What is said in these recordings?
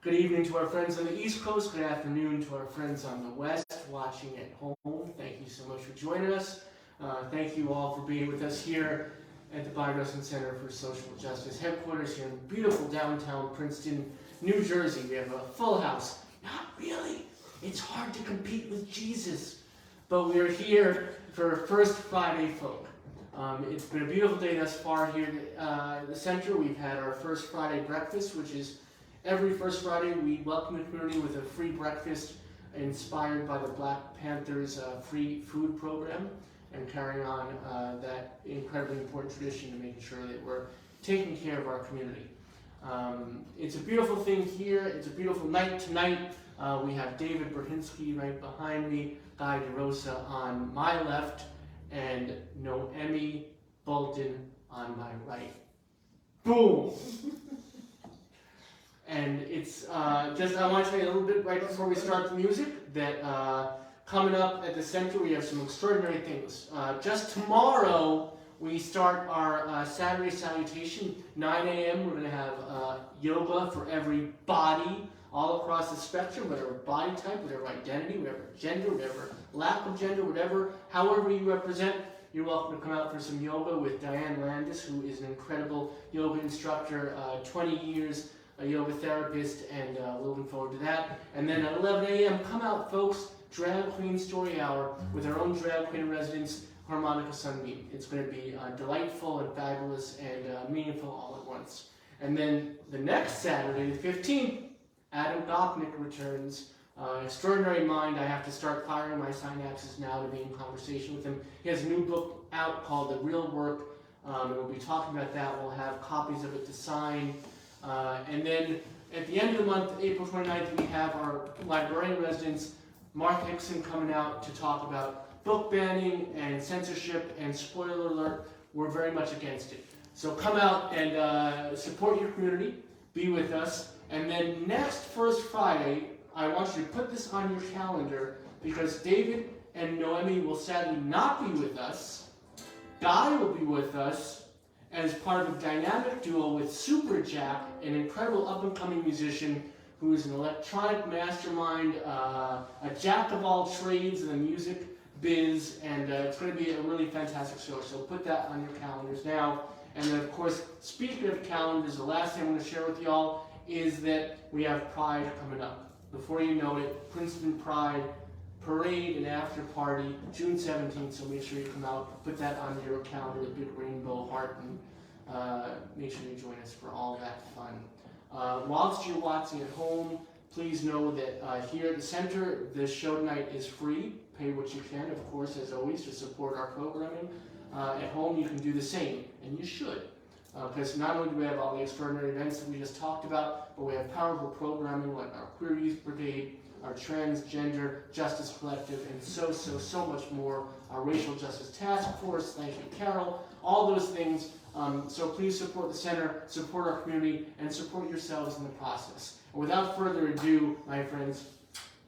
Good evening to our friends on the East Coast. Good afternoon to our friends on the West watching at home. Thank you so much for joining us. Thank you all for being with us here at the Brahinsky Center for Social Justice headquarters here in beautiful downtown Princeton, New Jersey. We have a full house. Not really. It's hard to compete with Jesus. But we're here for First Friday Folk. It's been a beautiful day thus far here at the center. We've had our First Friday breakfast, which is every First Friday we welcome the community with a free breakfast inspired by the Black Panthers free food program, and carrying on that incredibly important tradition to making sure that we're taking care of our community. It's a beautiful thing here. It's a beautiful night tonight. We have David Brahinsky right behind me, Guy DeRosa on my left, and Noemi Bolton on my right. Boom! And it's just, I want to tell you a little bit right before we start the music that coming up at the center we have some extraordinary things. Just tomorrow we start our Saturday salutation, 9 a.m. We're going to have yoga for every body all across the spectrum, whatever body type, whatever identity, whatever gender, whatever lack of gender, however you represent. You're welcome to come out for some yoga with Diane Landis, who is an incredible yoga instructor, 20 years a yoga therapist, and looking forward to that. And then at 11 a.m., come out, folks, Drag Queen Story Hour with our own drag queen in residence, Harmonica Sunbeam. It's going to be delightful and fabulous and meaningful all at once. And then the next Saturday, the 15th, Adam Gopnik returns. Extraordinary mind. I have to start firing my synapses now to be in conversation with him. He has a new book out called The Real Work, and we'll be talking about that. We'll have copies of it to sign. And then at the end of the month, April 29th, we have our librarian residence, Mark Hickson, coming out to talk about book banning and censorship, and spoiler alert, we're very much against it. So come out and support your community, be with us. And then next First Friday, I want you to put this on your calendar because David and Noemi will sadly not be with us. Guy will be with us as part of a dynamic duo with Super Jack, an incredible up-and-coming musician who is an electronic mastermind, a jack of all trades in the music biz, and it's going to be a really fantastic show. So put that on your calendars now. And then, of course, speaking of calendars, the last thing I'm going to share with y'all is that we have Pride coming up. Before you know it, Princeton Pride Parade and After Party, June 17th, so make sure you come out, put that on your calendar, a big rainbow heart, and make sure you join us for all that fun. Whilst you're watching at home, please know that here at the center, this show tonight is free. Pay what you can, of course, as always, to support our programming. At home, you can do the same, and you should. Because not only do we have all the extraordinary events that we just talked about, but we have powerful programming like our Queer Youth Brigade, our Transgender Justice Collective, and so much more. Our Racial Justice Task Force, thank you, Carol, all those things. So please support the center, support our community, and support yourselves in the process. And without further ado, my friends,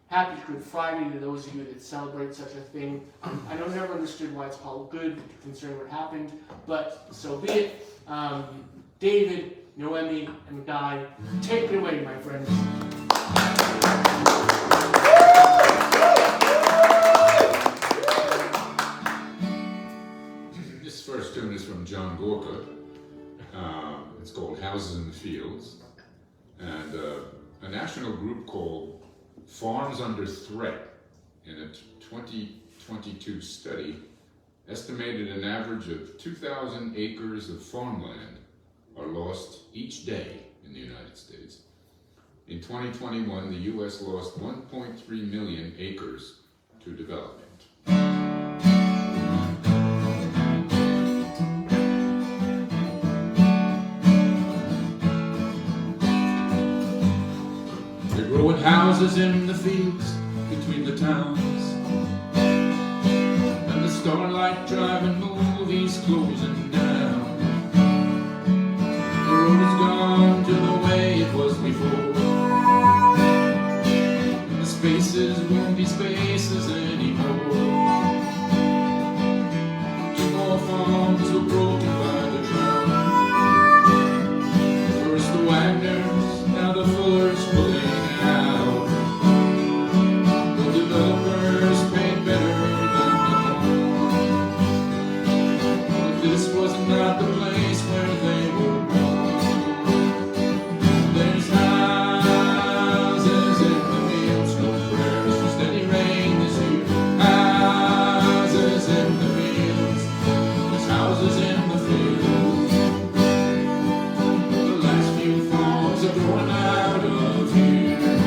happy Good Friday to those of you that celebrate such a thing. I don't never understood why it's called good, considering what happened, but so be it. David, Noemi, and Guy, take it away, my friends. This first tune is from John Gorka. It's called Houses in the Fields. And a national group called Farms Under Threat, in a 2022 study, estimated an average of 2,000 acres of farmland are lost each day in the United States. In 2021, the U.S. lost 1.3 million acres to development. They're growing houses in the fields between the towns, and the starlight driving movies closing down. The road is gone to the way it was before, and the spaces won't be spaces anymore. Two more farms were broken by the drought. First the Wagners, now the Fullers pulling going out of here.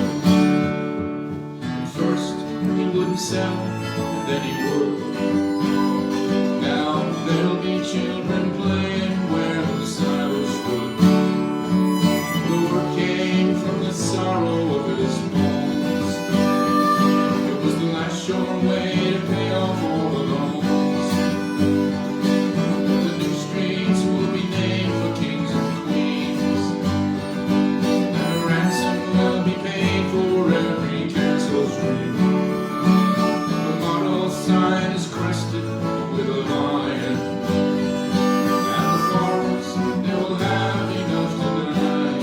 First he wouldn't sell, and then he would. Now there'll be children playing where the silo stood. The word came from the sorrow of his bones. It was the last sure way to pay off all the loans. The new streets will be named for kings and queens, and a ransom will be paid for every castle's dream. The model sign is crested with a lion, and the farmers, they will have enough to dine.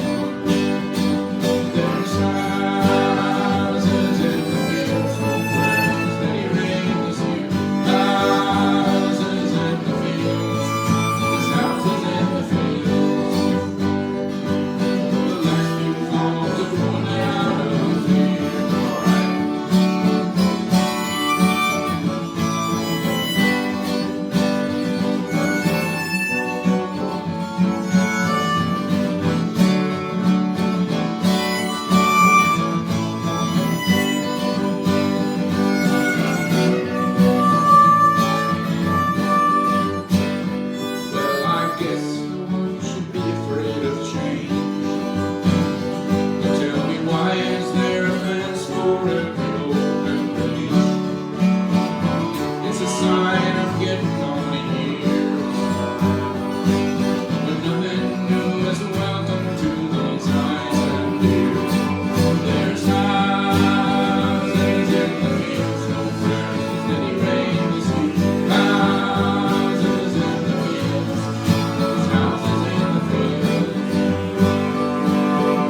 There's houses in the fields, no friends that he rained this year. Houses in the fields, there's houses in the fields. The last few farms are going out of here. Alright. Well, I guess no one should be afraid of change. But tell me, why is there a fence for every open range? It's a sign of getting on in years. But nothing new is welcome to these eyes and ears. There's houses in the fields, no friends that he rained this year. Houses in the fields, there's houses in the fields.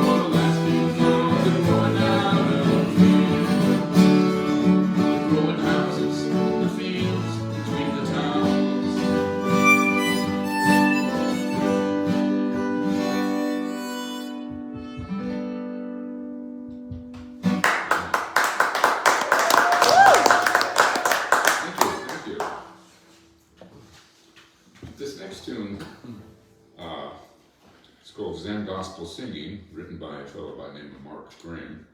The last few farms are going out of here. Growing houses in the fields between the towns. Thank you. This next tune, it's called Zen Gospel Singing, written by a fellow by the name of Mark Graham.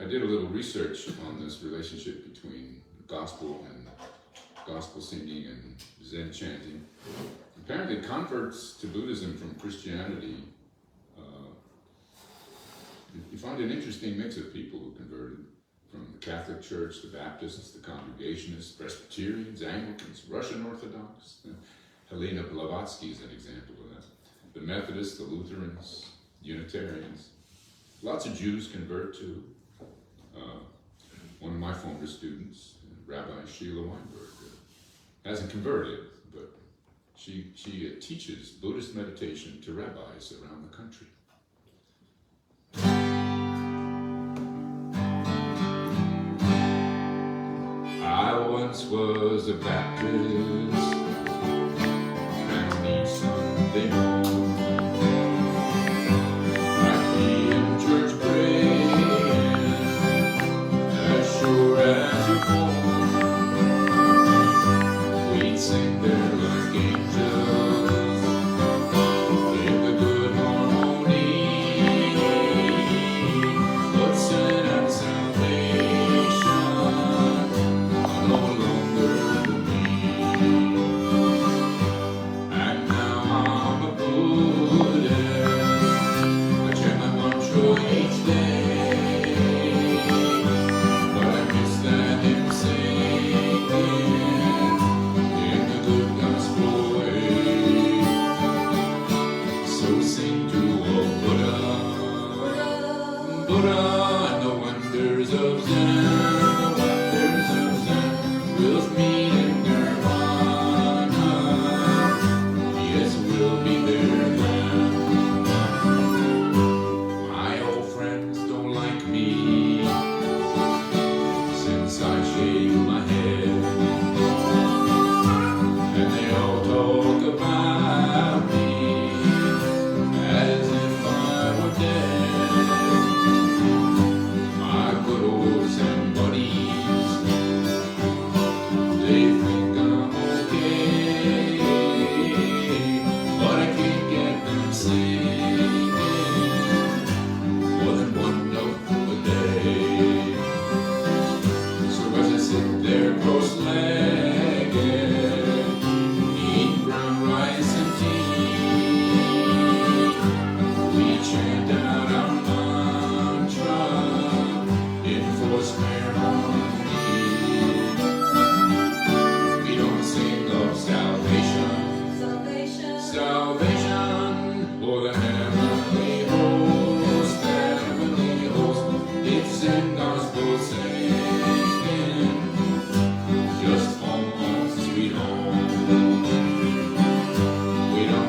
I did a little research on this relationship between gospel and gospel singing and Zen chanting. Apparently, converts to Buddhism from Christianity, you find an interesting mix of people who converted from the Catholic Church, the Baptists, the Congregationists, Presbyterians, Anglicans, Russian Orthodox. Helena Blavatsky is an example of that. The Methodists, the Lutherans, Unitarians. Lots of Jews convert too. One of my former students, Rabbi Sheila Weinberg, hasn't converted, but she teaches Buddhist meditation to rabbis around the country. I once was a Baptist, and each Sunday morning I'd be in church praying, as sure as you're born. We'd sing there like angels in the good harmony, but sin and salvation no longer for me. And now I'm a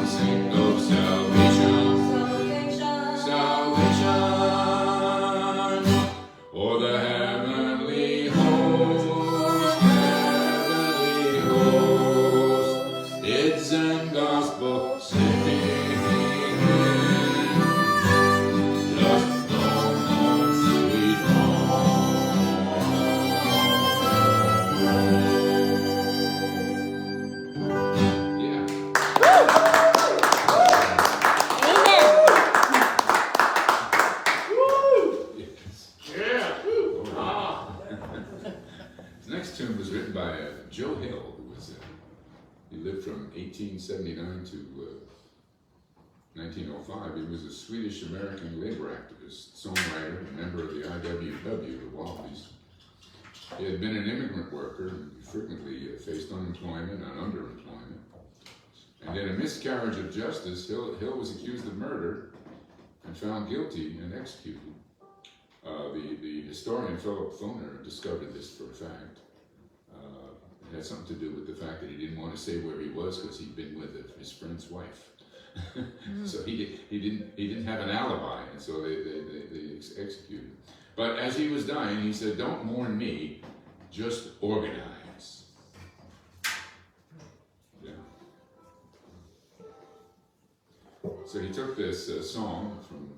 sing of salvation, salvation, or the heavenly host, hits and gospel singing, just home, sweet home. Yeah. Yes. Yeah. Ah. The next tune was written by Joe Hill, who was he lived from 1879 to 1905. He was a Swedish-American labor activist, songwriter, and member of the IWW, the Wobblies. He had been an immigrant worker and frequently faced unemployment and underemployment. And in a miscarriage of justice, Hill was accused of murder and found guilty and executed. The historian Philip Foner discovered this for a fact. It had something to do with the fact that he didn't want to say where he was because he'd been with his friend's wife. So he didn't have an alibi, and so they executed him. But as he was dying, he said, "Don't mourn me, just organize." Yeah. So he took this song from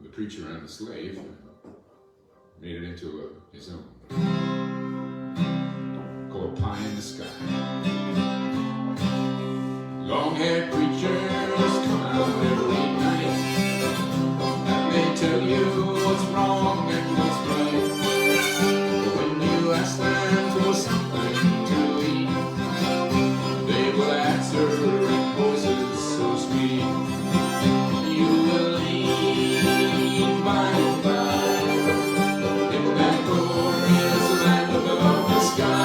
The Preacher and the Slave and made it into his own, called Pie in the Sky. Long-haired preachers come out every night and they tell you what's wrong and what's right. But when you ask them for something to eat, they will answer in voices so sweet. You will lean by and by in that glorious land above the sky.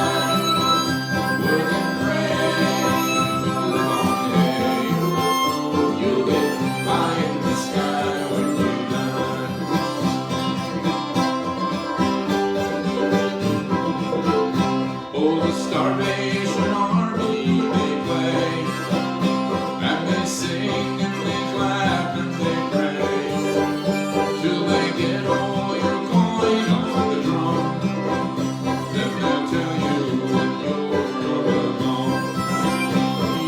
Work and pray, live on day. You'll get pie in the sky when you die. Oh, the Starvation Army, they play, and they sing and they clap and they pray, till they get all your coin on the drum. Then they'll tell you when you're gone.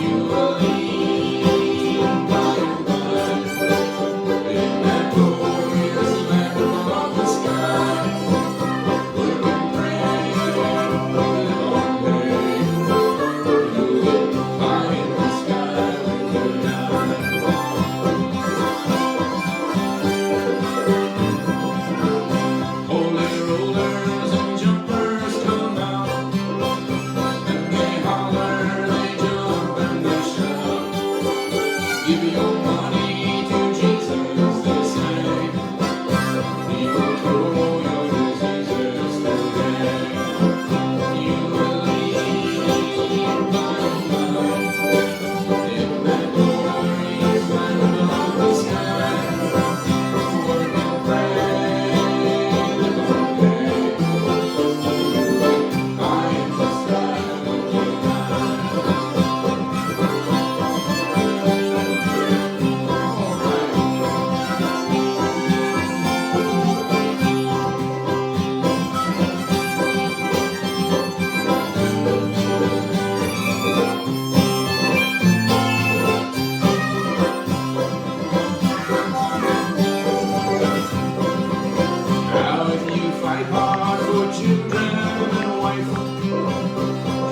You will lean by and by in that glorious land above the sky. Work and pray, live on day. You'll get pie in the sky when you die. Holy rollers and jumpers come out, and they holler, they jump and they shout. Give your money to Jesus, they say. He will cure your diseases today. You will lean by and by in that glorious land above the sky. Work and pray, live on day. Pie in the sky when you die. Now if you fight hard for children and wife,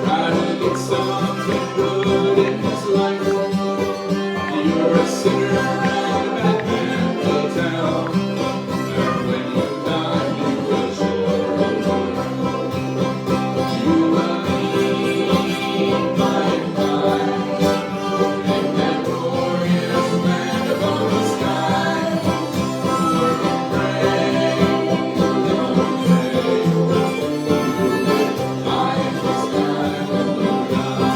try to get something good in this life. You're a sinner and a bad man, they tell. And when you die, you will surely know. You will lean by and by in that glorious land above the sky. Work and pray, live on day. Pie in the sky when you die.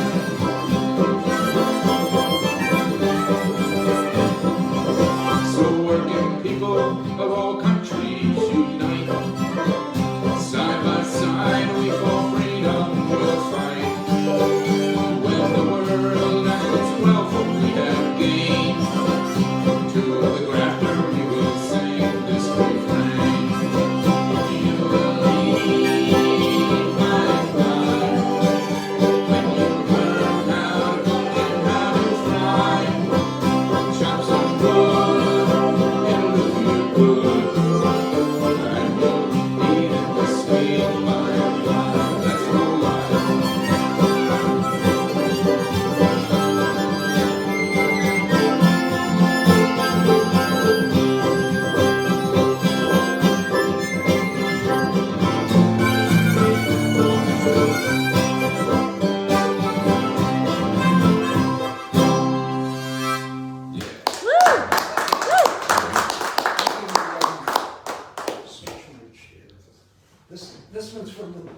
This one's from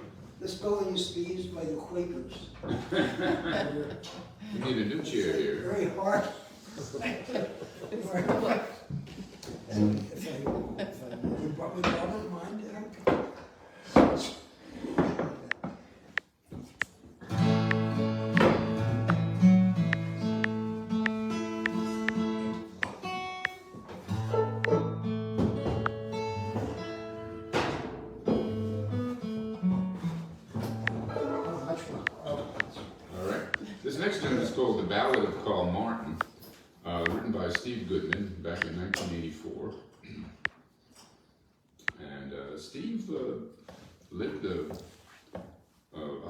this building used to be used by the Quakers. We need a new chair here. Very hard. You brought me Robert, mind? This next tune is called The Ballad of Carl Martin, written by Steve Goodman back in 1984. And Steve lived a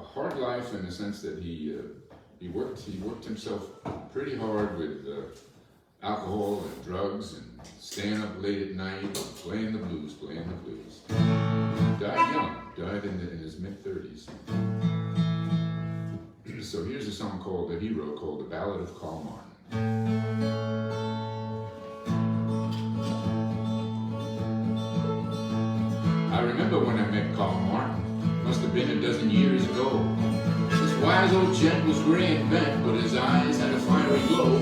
hard life in the sense that he worked himself pretty hard with alcohol and drugs and staying up late at night and playing the blues. Died young, died in his mid-30s. So here's a song called, that he wrote, called The Ballad of Carl Martin. I remember when I met Carl Martin, must have been a dozen years ago. This wise old gent was gray and bent, but his eyes had a fiery glow.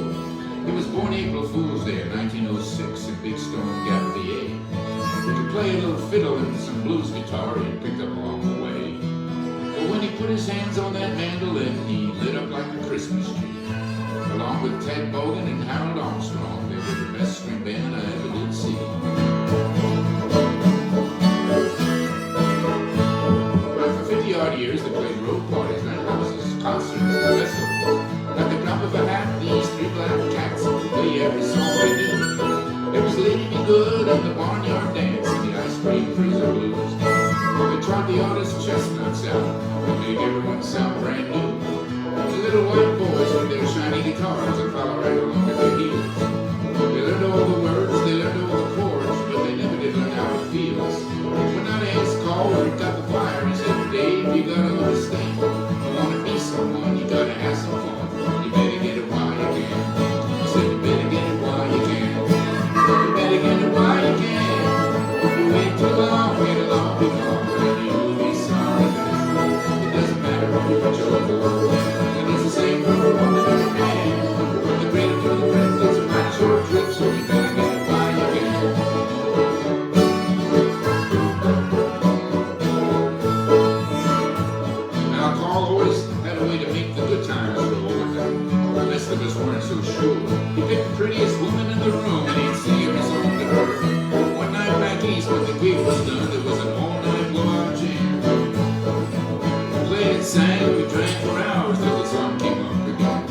He was born April Fool's Day of 1906 in Big Stone Gap, VA. He could play a little fiddle and some blues guitar he picked up along the way. But when he put his hands on that mandolin, he lit up like a Christmas tree. Along with Ted Bogan and Harold Armstrong, they were the best string band I ever did see. But for 50-odd years, they played road parties, night houses, concerts, and festivals. At the drop of a hat, these three black cats would play every song they knew. It was Lady Be Good and the Barnyard Dance and the Ice Cream Freezer Blues. They trot the artist chestnuts out and make everyone sound brand new. The little white boys with their shiny guitars and follow right along at their heels. They learned all the words, they learned all the chords, but they never did learn how it feels. When I asked Carl where he got the fire, he said, Dave, you gotta understand. You wanna be someone, you gotta have some fun. You better get it while you can. I said, you better get it while you can. You better get it while you can. If you wait too long, it'll all be gone. And you'll be sorry then. It doesn't matter if you're rich or poor. And it's the same for a woman and a man. From the cradle to the grave, it's a mighty short trip, so you better get it while you can. Now, Carl always had a way to make the good times roll. The rest of us weren't so sure. He picked the prettiest woman in the room and he'd sing every song to her. One night back east when the gig was done, there was an all-night blowout jam. We played and sang, we drank for hours till the sun came up again.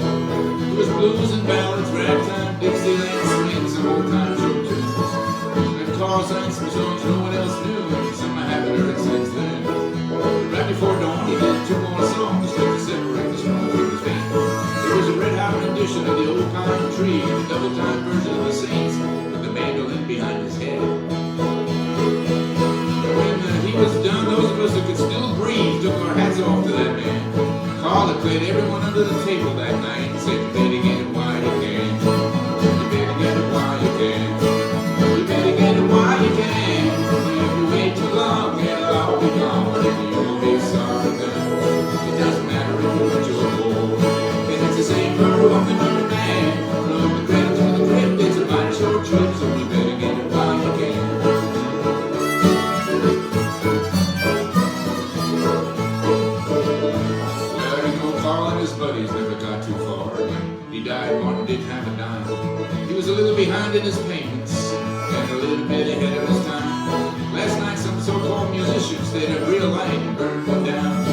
It was blues and ballads, ragtime, Dixieland swings, and old-time show tunes. And Carl sang some songs no one else knew, and some I haven't heard since then. Right before dawn, he did two more songs just to separate the strong from the faint. There was a red-hot rendition of the Old Pine Tree and a double-time version of the Saints with the mandolin behind his head. When he was done, those of us who could still breathe took our hats off to that man. Carl had played everyone under the table that night and said, you better get it while you can. You better get it while you can. You better get it while you can. If you wait too long, it'll all be gone. And you'll be sorry then. It doesn't matter if you're rich or poor. And it's the same for a woman or a man. From the cradle to the grave, it's a mighty short trip, so you better get it while you can. Well, you know, Carl and his buddies never got too far. When he died, Martin didn't have a dime. He was a little behind in his payments and a little bit ahead of his time. Last night, some so-called musicians stayed up real late and burned one down.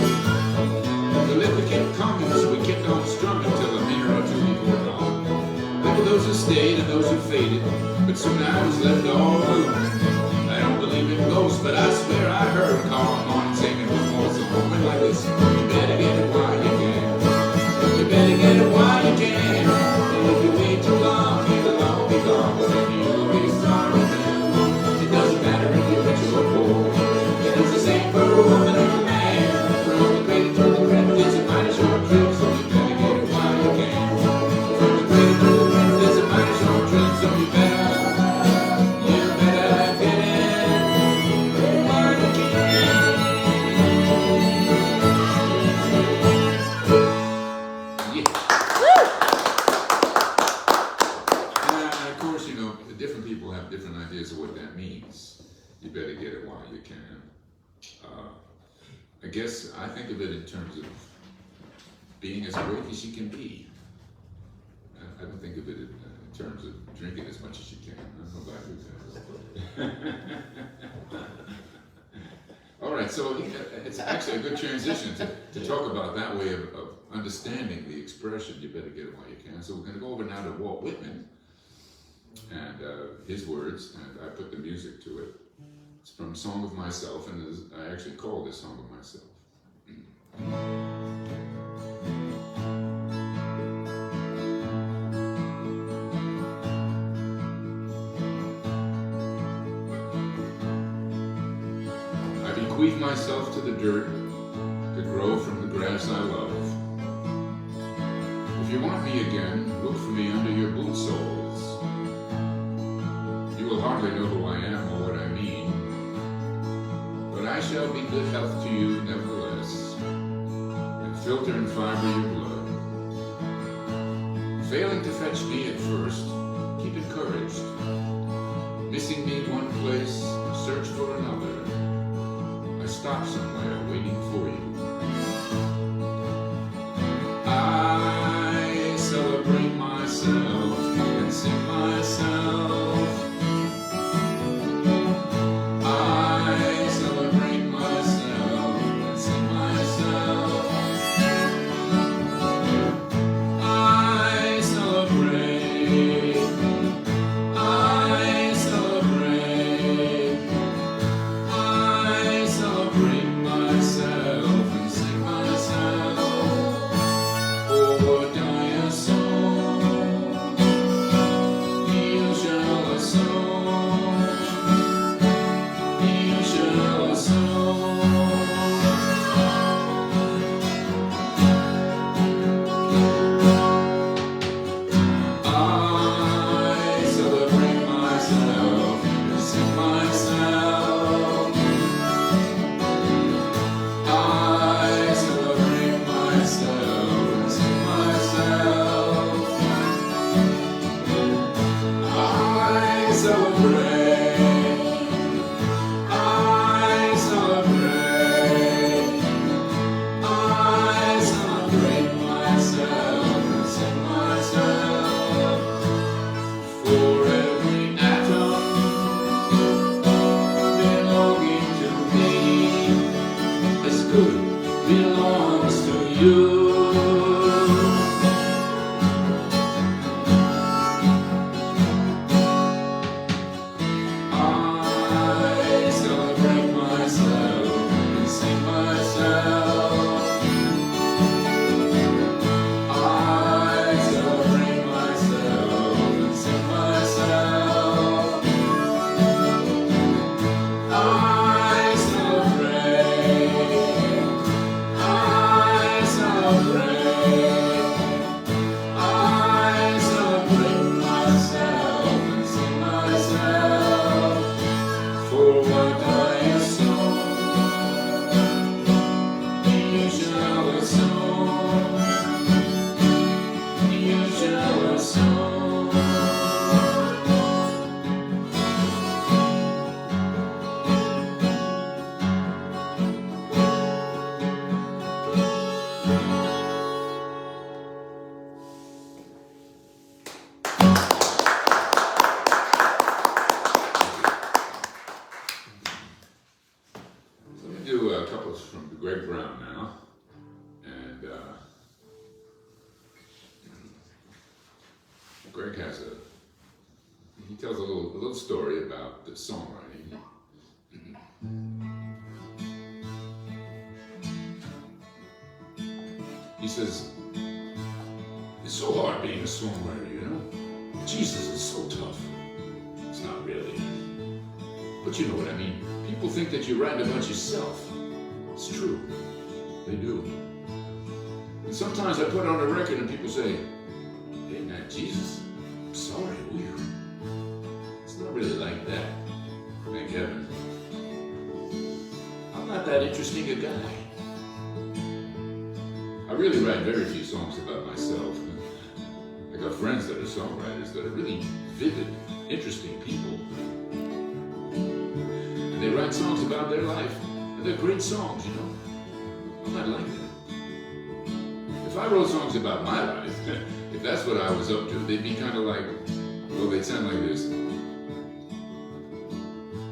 The liquor kept coming, so we kept on strumming till a minute or two before dawn. There were those who stayed and those who faded, but soon I was left all alone. I don't believe in ghosts, but I swear I heard Carl Martin singing one more song went like this. You better get it while you can. You better get it while you can. And if you wait too long, it'll all be gone. And you'll be sorry then. It doesn't matter if you're rich or poor. And it's the same for a woman or a man. From the cradle to the grave, it's a mighty short trip, so you better get it while you can. From the cradle to the grave, it's a mighty short trip, so you have different ideas of what that means. You better get it while you can. I guess I think of it in terms of being as awake as you can be. I don't think of it in terms of drinking as much as you can. I don't know about you guys. All right, so it's actually a good transition to talk about that way of understanding the expression, you better get it while you can. So we're going to go over now to Walt Whitman and his words, and I put the music to it. It's from Song of Myself, and I actually call this Song of Myself. I bequeath myself to the dirt to grow from the grass I love. If you want me again, look for me under your boot soles. You will hardly know who I am or what I mean, but I shall be good health to you nevertheless, and filter and fiber your blood. Failing to fetch me at first, keep encouraged. Missing me one place, search for another. I stop somewhere waiting for you. I celebrate myself and sing myself. I celebrate myself and sing myself. I celebrate. I celebrate. I celebrate myself and sing myself. Oh, die a song, you shall a song, you shall a song. I celebrate myself and sing myself. I celebrate myself and sing myself. I celebrate. I celebrate. I celebrate myself and sing myself. For every atom belonging to me is good, belongs to you. I celebrate myself and sing myself. I celebrate myself and sing myself. I celebrate. I celebrate. I celebrate myself and sing myself. For what I sow, you shall sow. You shall sow. Let me do a couple from Greg Brown now, and Greg has he tells a little story about the songwriting. He says, it's so hard being a songwriter, you know? Jesus is so tough. It's not really. But you know what I mean. People think that you write about yourself. It's true. They do. And sometimes I put on a record and people say, hey man, Jesus, I'm sorry, it's not really like that. Thank heaven. I'm not that interesting a guy. I really write very few songs about myself. I got friends that are songwriters that are really vivid, interesting people. And they write songs about their life, and they're great songs, you know. I might like that. If I wrote songs about my life, if that's what I was up to, they'd be kind of like, well, they'd sound like this.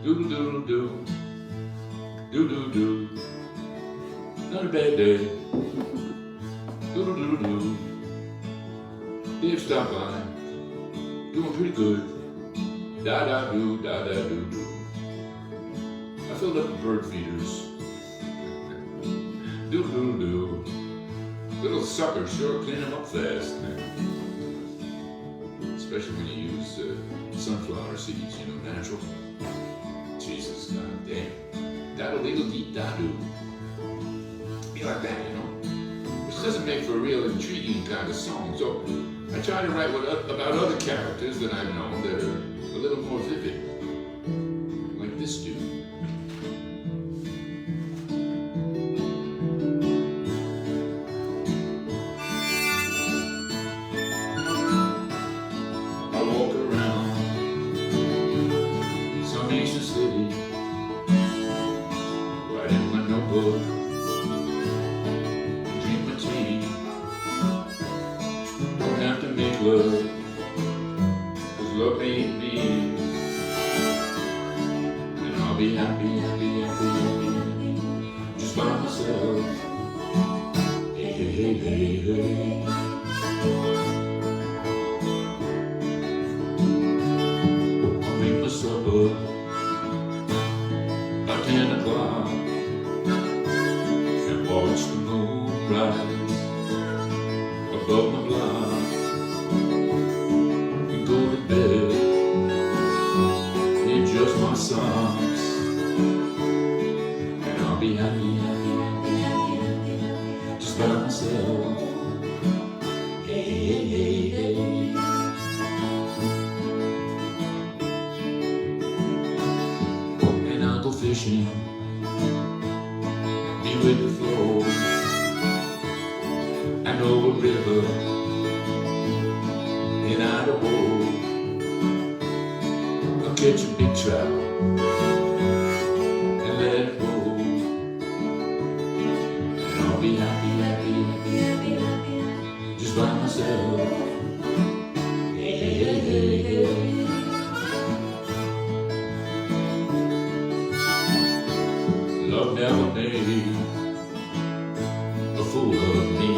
Doodle-doodle-doo, doo-doo-doo, not a bad day. Doodle-doodle-doo, Dave stopped by, doing pretty good. Da-da-doo, da-da-doo-doo. I filled up the bird feeders. Doodle-doodle-doo. Little suckers sure clean them up fast. Especially when you use sunflower seeds, you know, natural. Jesus, god damn. Da-da-diddle-dee-da-doo. Be like that, you know? Which doesn't make for a real intriguing kind of song. So I try to write about other characters that I've known that are a little more vivid. Like this dude. I walk around some ancient city, writing my notebook, drink my tea, don't have to make love, 'cause love ain't me, and I'll be happy, happy, happy, happy, just by myself. Hey, hey, hey, hey, hey. I'll make my supper by 10 o'clock and watch the moon rise above my block and go to bed in just my socks, and I'll be happy, happy, happy, happy, happy, just by myself. Hey, hey, hey, hey. And I'll go fishing, be with the flow. I know a river in Idaho. I'll catch a big trout and let it go, and I'll be happy, happy, happy, happy, happy, just by myself. Hey, hey, hey, hey, hey. Love never made a fool of me.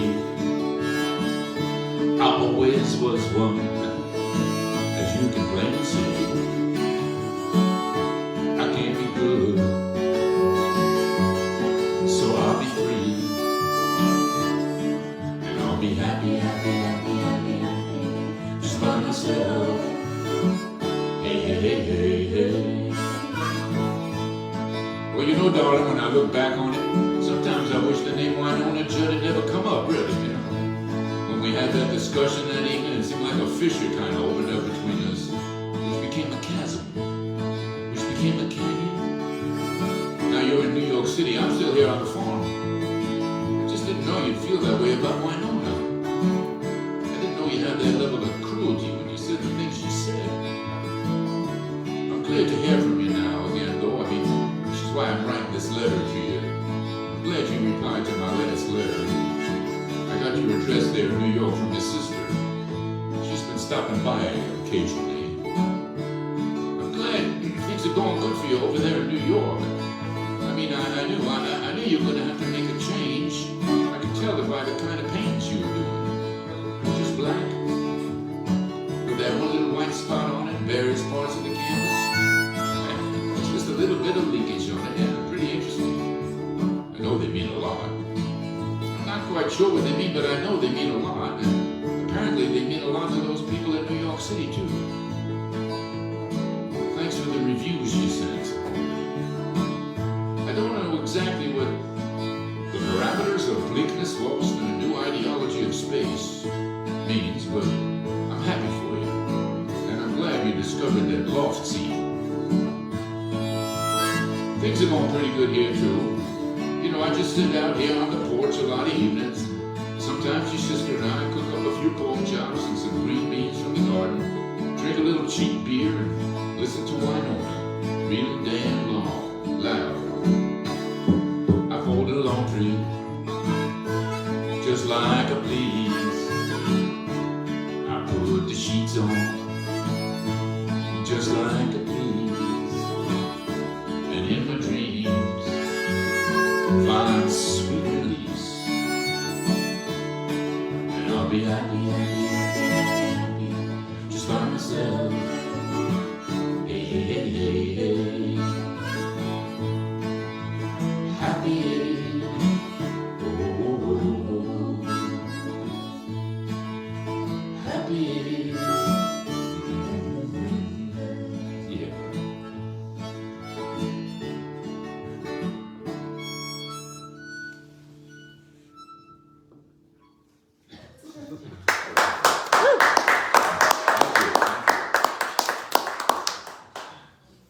I always was one, as you can plainly see. I can't be good, so I'll be free, and I'll be happy, happy, happy, happy, happy, just by myself. Hey, hey, hey, hey, hey. Well, you know, darling, when I look back on it, sometimes I wish the name Winona Judd had never come up, really, you know. When we had that discussion that evening, it seemed like a fissure kind of opened up between us, which became a chasm, which became a canyon. Now you're in New York City, I'm still here on the farm. I just didn't know you'd feel that way about Winona. I didn't know you had that level of cruelty when you said the things you said. I'm glad to hear from you now again, though. I mean, which is why I'm writing this letter to you. I'm glad you replied to my latest letter. I got your address there in New York from your sister. She's been stopping by occasionally. I'm glad things are going good for you over there in New York. I mean, I knew you were going to have to make a change. I could tell by the kind of paintings you were doing. Just black, with that one little white spot on it, various parts of the canvas. And just a little bit of leakage on it. Yeah, pretty interesting. I know they mean a lot. I'm not quite sure what they mean, but I know they mean a lot. And apparently they mean a lot to those people in New York City, too. Thanks for the reviews you sent. I don't know exactly what the parameters of bleakness, lost, and a new ideology of space means, but I'm happy for you. And I'm glad you discovered that loft seed. Things are going pretty good here, too. You know, I just sit out here on the porch a lot of evenings. Sometimes Sometimes your sister and I cook up a few pork chops and some green beans from the garden, drink a little cheap beer and listen to Winona real damn long, loud. I fold a laundry just like I please. I put the sheets on just like I please. And in my dreams find sweet release. And I'll be happy, happy, happy, happy, just by myself. Hey, hey, hey, hey. Happy.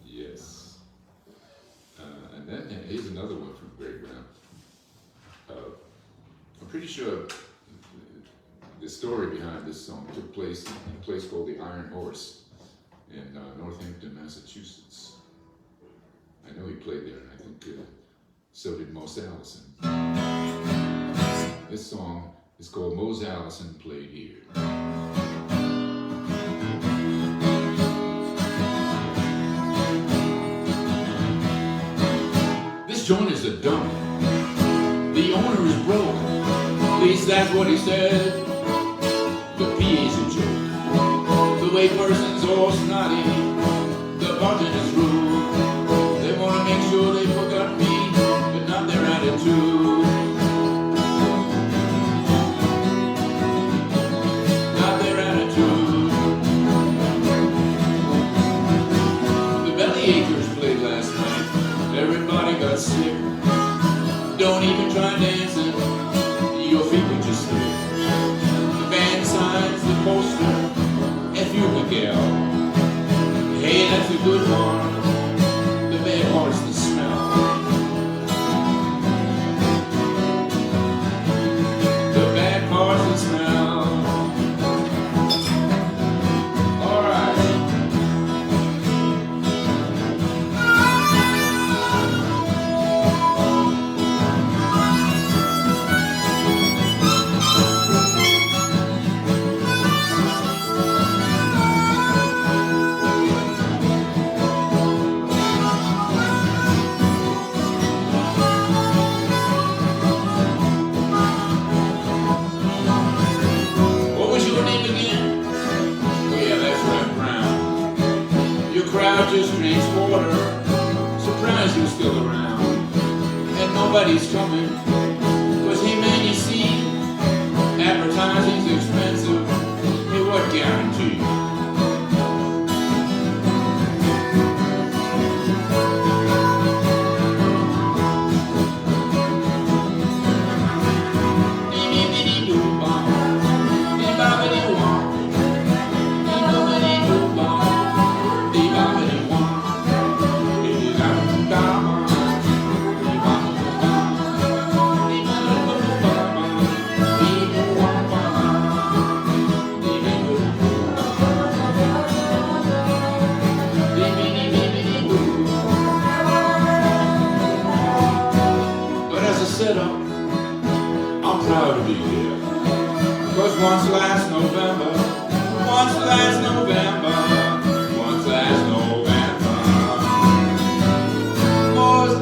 Yes. And then here's another one from Greg Brown. I'm pretty sure the story behind this song took place in a place called the Iron Horse in Northampton, Massachusetts. I know he played there, and I think so did Mose Allison. This song is called Mose Allison Played Here. This joint is a dump. The owner is broke. At least that's what he said. The PA's a joke. The way person's all snotty. The bartender's rude. They want to make sure they forgot me, but not their attitude. Not their attitude. The Bellyacres played last night. Everybody got sick. Don't even try dancing. Your feet will just slip. The band signs the poster. F you, Miguel. Hey, that's a good one. The bad part's the smell. The bad part's the smell. All right. Just drinks water, surprised you're still around, and nobody's coming, 'cause hey man, you see, advertising's expensive, hey what guarantee? I'm proud to be here, 'cause once last November, Mose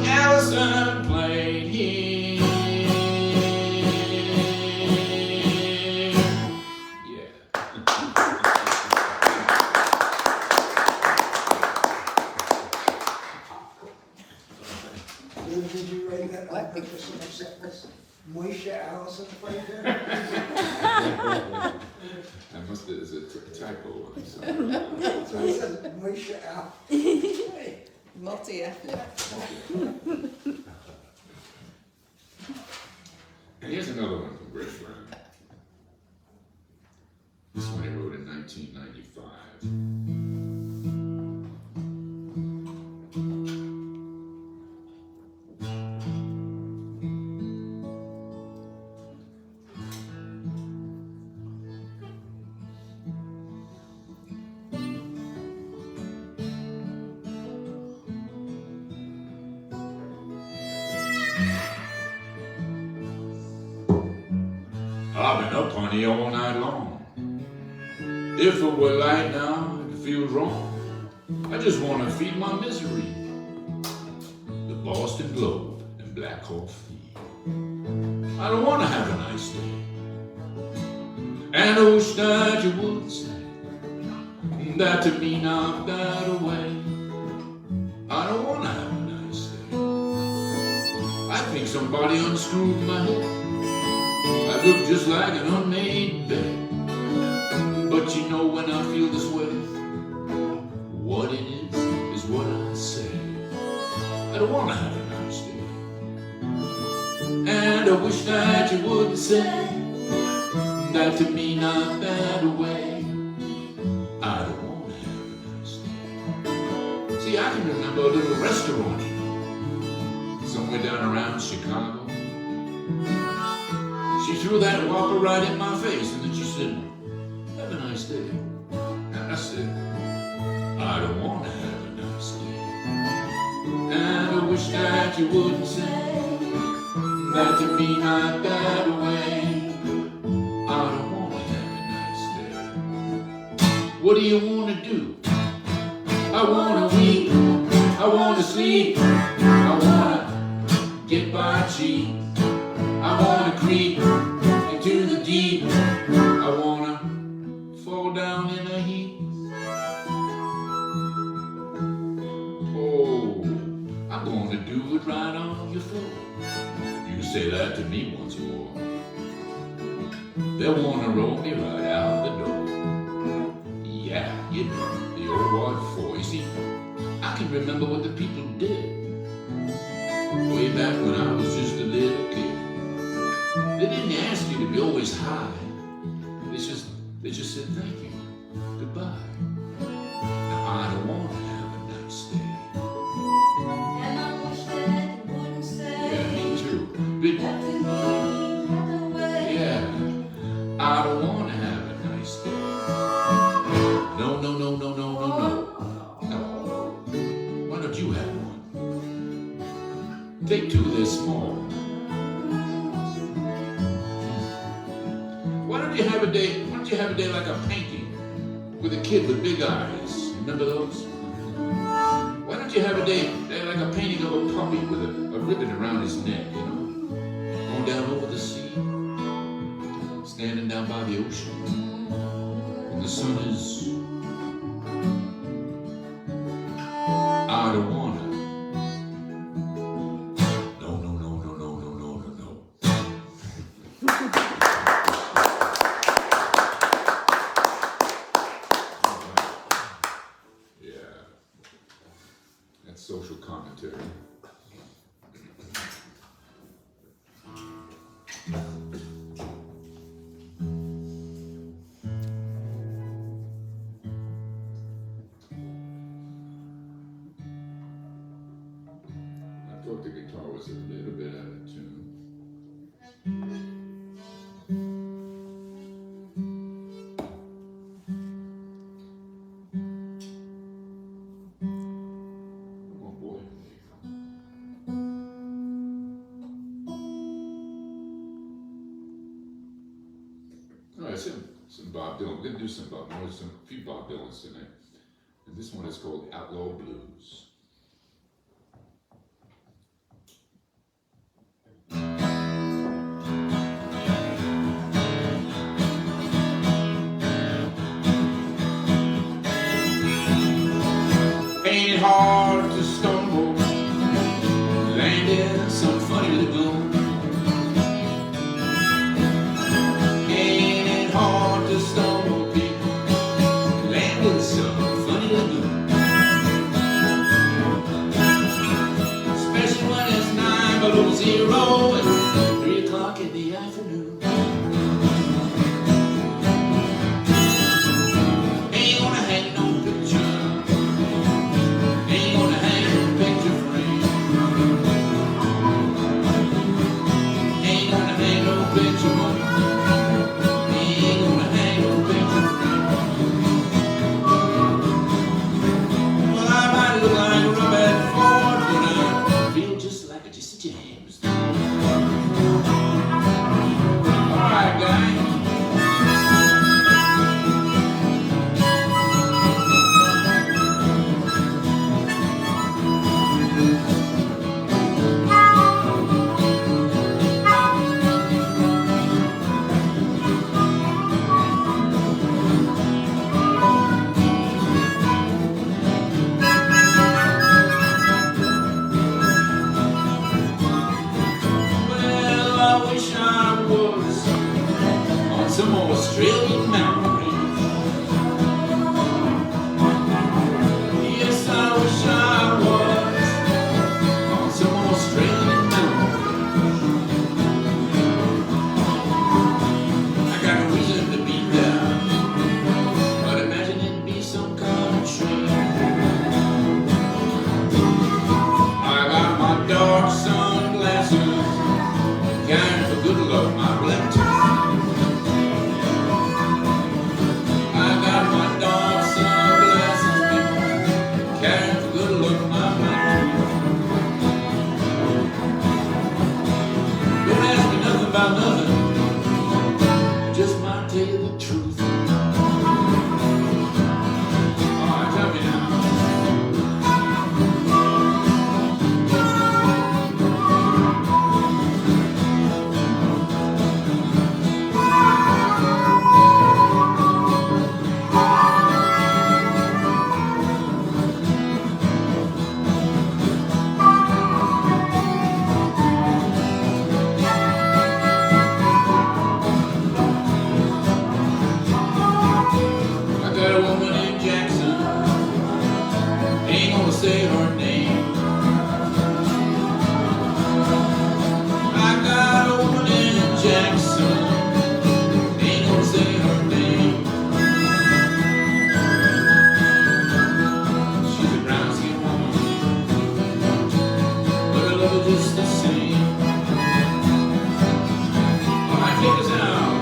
Allison played here. Yeah. Did you write that on purpose when I said this? Moshe Allison played there? That must be a typo. I'm sorry. So it says Moshe Allison. Multi-ethnic. And here's another one from Greg Brown. This one he wrote in 1995. money all night long. If it were light now, it feels wrong. I just want to feed my misery. The Boston Globe and Black Coffee. I don't want to have a nice day. And I wish that you would say that to me, knock that away. I don't want to have a nice day. I think somebody unscrewed my head. I look just like an unmade bed. But you know when I feel this way, what it is what I say. I don't want to have a nice day. And I wish that you would say that to me, knock that away. I don't want to have a nice day. See, I can remember a little restaurant somewhere down around Chicago. She threw that Whopper right in my face, and then she said, have a nice day. And I said, I don't want to have a nice day. And I wish that you wouldn't say that to me, knock that away. I don't want to have a nice day. What do you want to do? I want to weep. I want to sleep. I want to get by cheap. I want to creep into the deep. I want to fall down in a heap. Oh, I'm going to do it right on your floor. You say that to me once more, they'll want to roll me right out the door. Yeah, you know, the old Ward 4. You see, I can remember what the people did way back when I was just a little kid. They didn't ask you to be always high. They just said thank you, goodbye. Now I don't want to have a nice day. And I wish that you wouldn't say Yeah, me too. that to me, knock away. Yeah, I don't want to have a nice day. No, no, no, no, no, no, no. No. Why don't you have one? Take two, they're small. Why don't you have a day? Why don't you have a day like a painting with a kid with big eyes? Remember those? Why don't you have a day like a painting of a puppy with a ribbon around his neck, you know? Going down over the sea, standing down by the ocean, and the sun is. I don't wanna. No, no, no, no, no, no, no, no, no. Yeah, that's social commentary. I thought the guitar was a little bit out of tune. Oh boy. All right, some Bob Dylan. We're gonna do some Bob, more some few Bob Dylans tonight, and this one is called Outlaw Blues. Ain't it hard to stumble, land in some funny lagoon? Ain't it hard to stumble, people, land in some funny lagoon? Especially when it's 9 below zero and 3 o'clock in the afternoon. Ain't gonna hang no picture. Ain't gonna hang no picture frame. Ain't gonna hang no picture money. Ain't gonna hang no picture frame. Well, I might look like a Robert Ford, but I feel just like a Jesse James. say her name. I got a woman in Jackson, ain't gonna say her name. She's a brown skin woman, but I love her just the same. All right, take us out.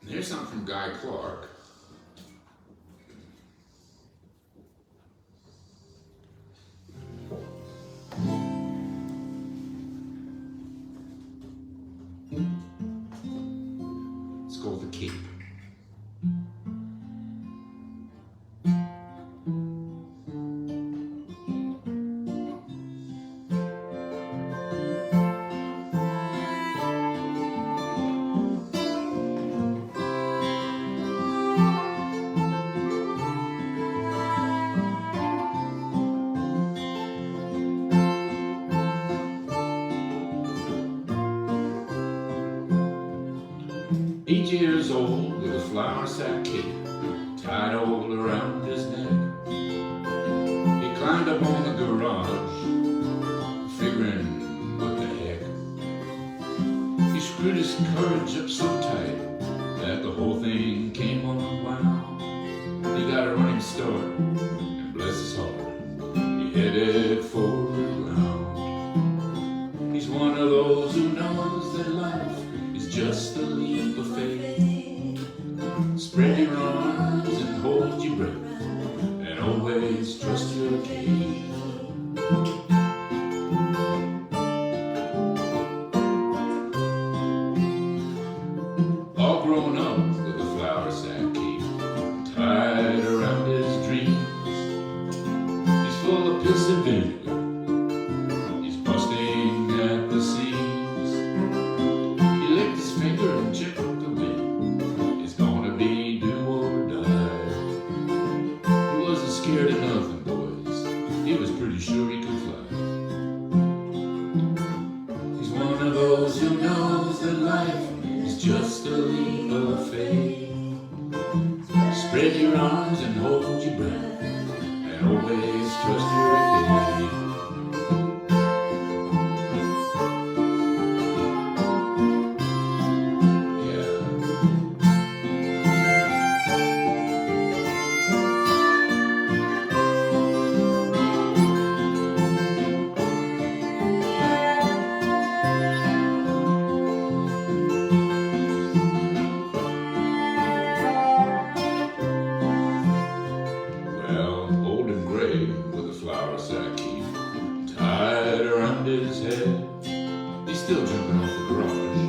Here's something from Guy Clark. It's called The Cape. 8 years old with a flour sack cape tied all around his neck. He climbed up on the garage, figuring what the heck. He screwed his courage up so tight that the whole thing came unwound. He got a running start, and bless his heart, he headed forward round. He's one of those who knows that life is just a leap of faith. Spread your arms and hold your breath, and always trust your cape. All grown up with a flour sack cape tied around his dreams. He's full of piss and vinegar, he's busting at the seams. He licked his finger and checked the wind. It's gonna be do or die. He wasn't scared of nothing, boys. He was pretty sure he could fly. He's one of those who knows that life is just a leap of faith. Spread your arms and hold your breath, and always trust your cape. With a flour sack cape tied around his head, he's still jumping off the garage,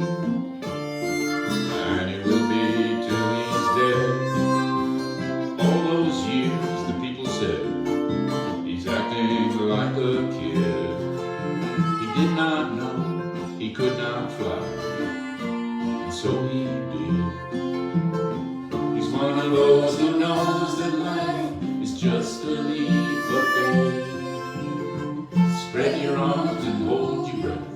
and he will be till he's dead. All those years the people said he's acting like a kid. He did not know he could not fly, and so he did. He's one of those who knows that life is just a leap of faith. Spread your arms and hold your breath,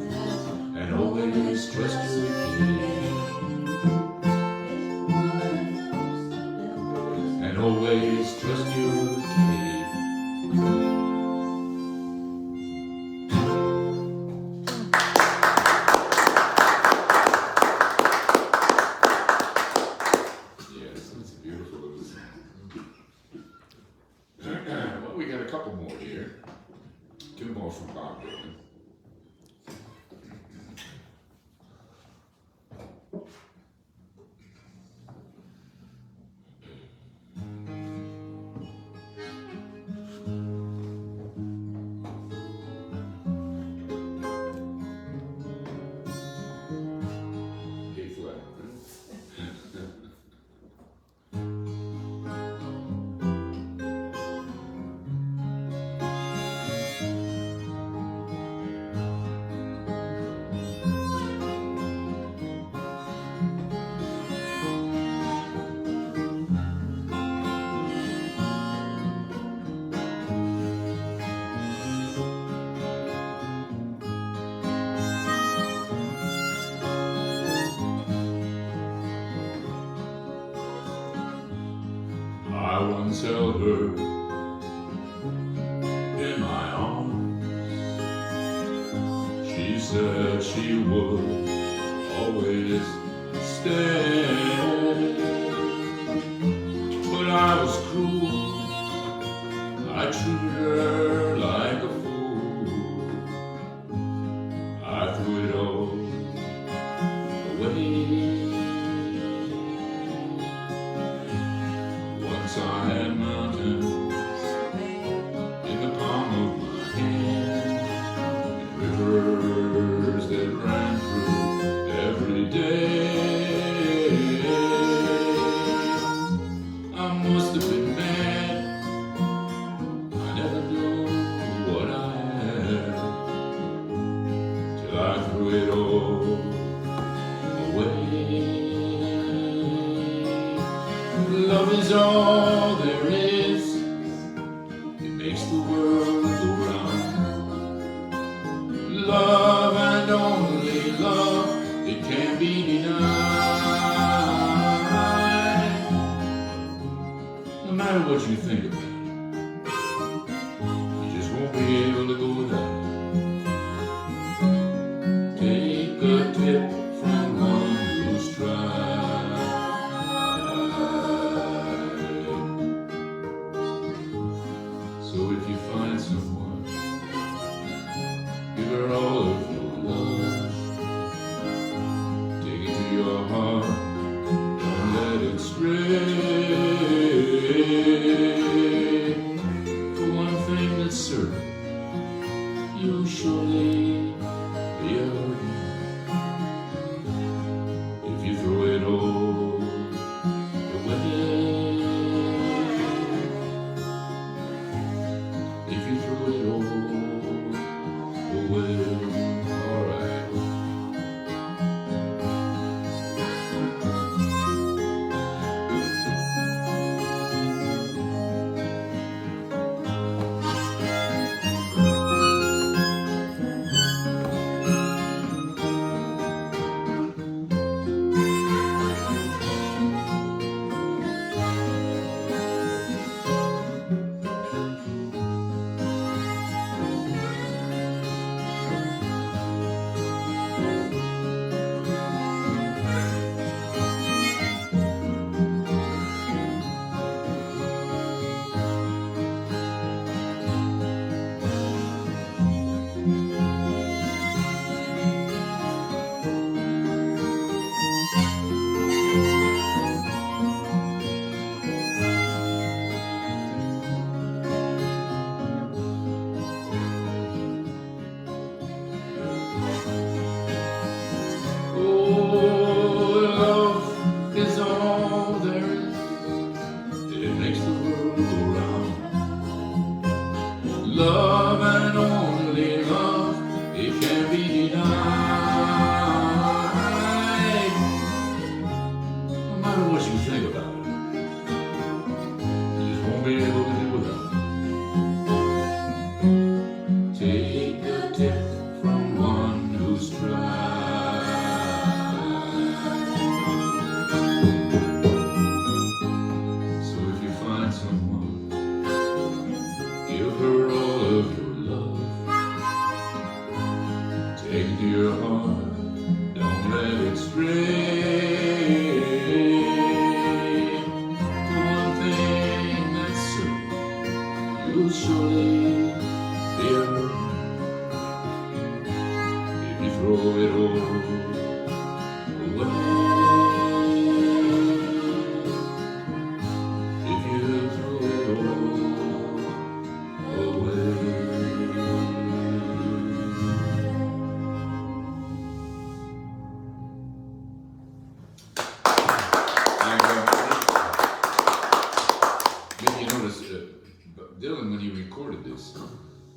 and always trust your cape. And always trust your cape. once held her in my arms. She said she would always stay, but I was cruel. I treated her like a fool. I threw it all away. Once I had mountains in the palm of my hand, and rivers that ran through every day. I must have been mad. I never knew what I had till I threw it all away. Love is all there is. It makes the world go round. Love and only love, it can't be denied. No matter what you think about it, you just won't be able to go without it. Take a tip from one who's tried. So if you find someone, give her all of your love. Take it to your heart, don't let it stray. For one thing that's certain, you'll surely be hurting if you throw it all away. If you throw it all away, alright. Love and only love, it can't be denied. No matter what you think about it, you just won't be able to live without it. Take a tip from one who's tried. So if you find someone, give her all of your love. Take it to your heart, don't let it stray. For one thing that's certain, you'll surely be hurt if you throw it all away. If you throw it all away. Maybe you notice Dylan, when he recorded this,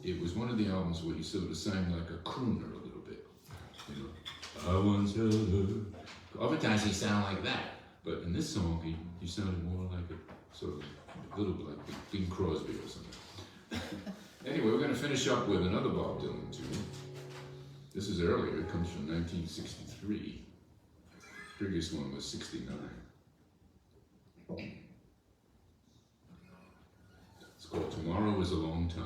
it was one of the albums where he sort of sang like a crooner a little bit. You know, I once held her. Other times he sounded like that, but in this song he sounded more like a sort of a little bit like Bing Crosby or something. Anyway, we're going to finish up with another Bob Dylan tune. This is earlier. It comes from 1963. Previous one was 69. called Tomorrow is a Long Time.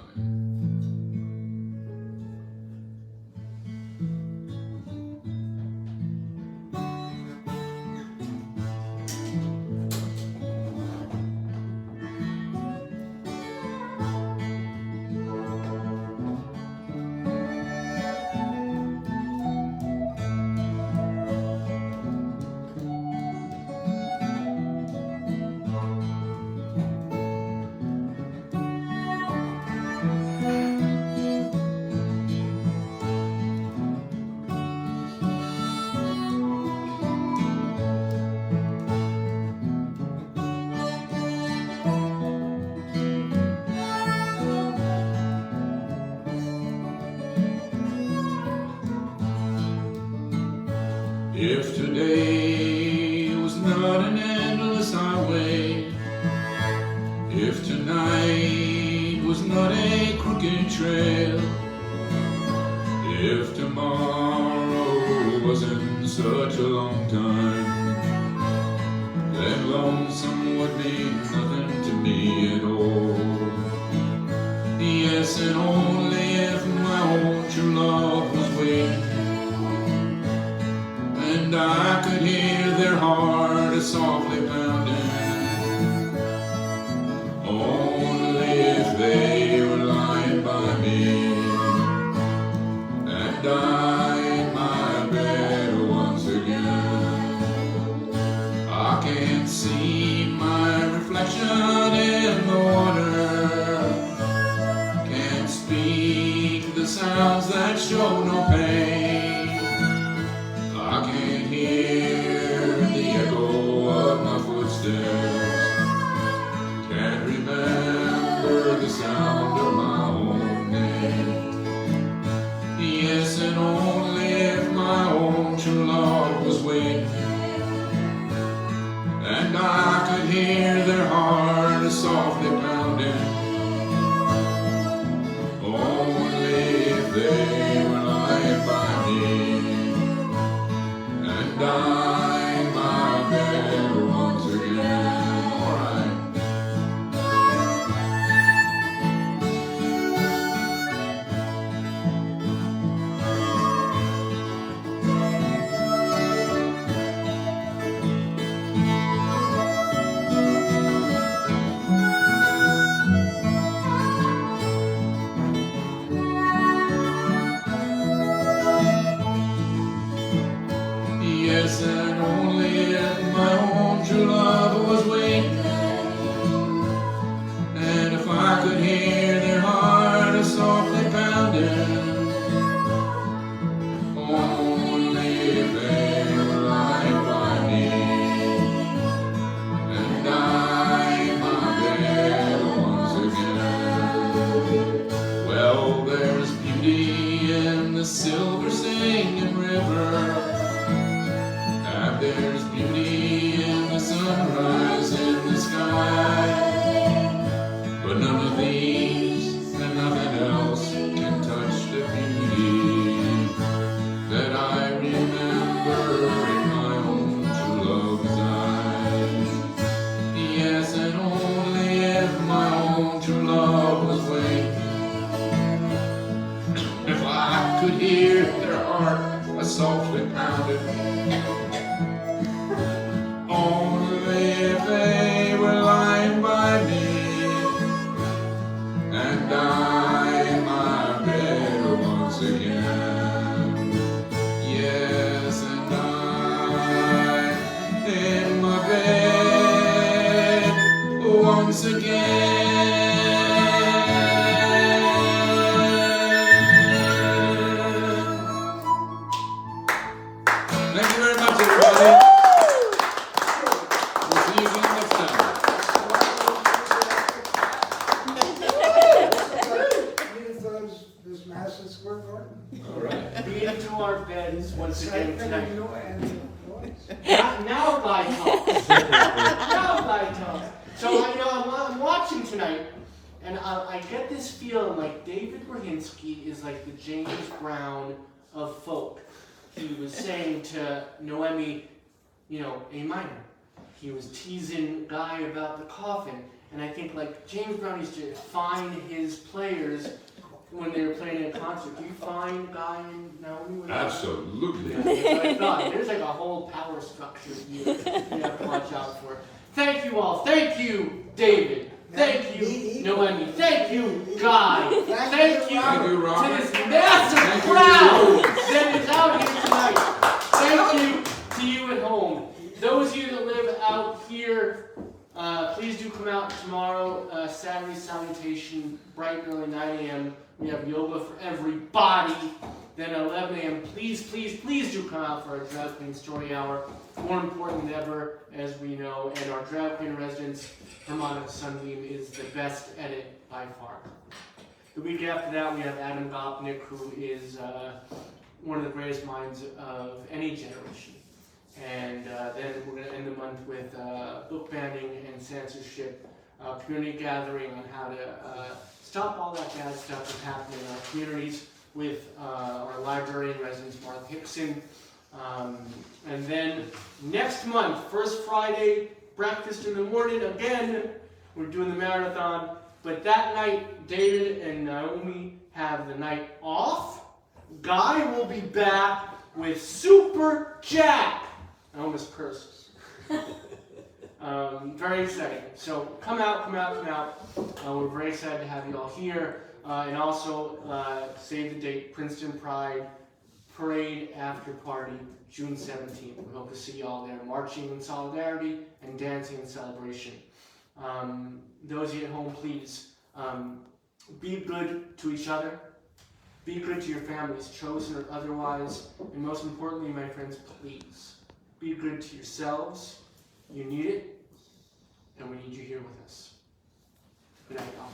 If today was not an endless highway, if tonight was not a crooked trail, if tomorrow wasn't such a long time, then lonesome would mean nothing to me at all. Yes, and only if my own true love was waiting, and I could hear their heart softly pounding. Only if they were lying by me, and I in my bed once again. I can't see my reflection in the water, can't speak the sounds that show no pain. I can't hear the echo of my footsteps, can't remember the sound of my own name. Yes, and only if my own true love was waiting, and I could hear their heart softly pounding. Only if they were lying by me, and I in my bed once again. All right. Yes, and only if my own true love was waiting, and if I could hear their heart softly pounding. Only if they were lying by me, and I in my bed once again. Well, there's beauty in the silver singing river, there's beauty in the sunrise in the sky, but none of these and nothing else can touch the beauty that I remember in my own true love's eyes. Yes, and only if my own true love was waiting, if I could hear their heart softly pounding. Only if they were lying by me, and I in my bed once again. Yes, and I in my bed once again. Thank you very much, everybody. This Madison Square Garden. All right. Be into our beds once again tonight. And Now Guy talks. Now Guy talks. So I'm watching tonight, and I get this feeling like David Brahinsky is like the James Brown of folk. He was saying to Noemi, A minor. He was teasing Guy about the coffin, And I think like James Brown used to find his players when they were playing in a concert. Do you find Guy and Naomi? When Absolutely. yeah, that's what I thought. There's like a whole power structure you have to watch out for. Thank you all. Thank you, David. Thank you, Noemi. Thank you, Guy. Thank you Robert. to this massive crowd that is out here tonight. Thank you to you at home. Those of you that live out here, please do come out tomorrow, Saturday salutation, bright and early, 9 a.m. We have yoga for everybody. Then at 11 a.m., please do come out for our drag queen story hour. More important than ever, as we know, and our drag queen residence, Harmonic Sunbeam, is the best at it by far. The week after that, we have Adam Gopnik, who is one of the greatest minds of any generation. And then we're going to end the month with book banning and censorship, community gathering on how to stop all that bad stuff that's happening in our communities with our librarian residence, Mark Hickson. And then next month, first Friday, breakfast in the morning, again, we're doing the marathon. But that night, David and Naomi have the night off. Guy will be back with Super Jack. I almost cursed. Very exciting. So come out. We're very excited to have you all here. And also, save the date, Princeton Pride Parade After Party, June 17th. We hope to see you all there, marching in solidarity and dancing in celebration. Those of you at home, please be good to each other. Be good to your families, chosen or otherwise. And most importantly, my friends, please be good to yourselves. You need it, and we need you here with us. Good night, all.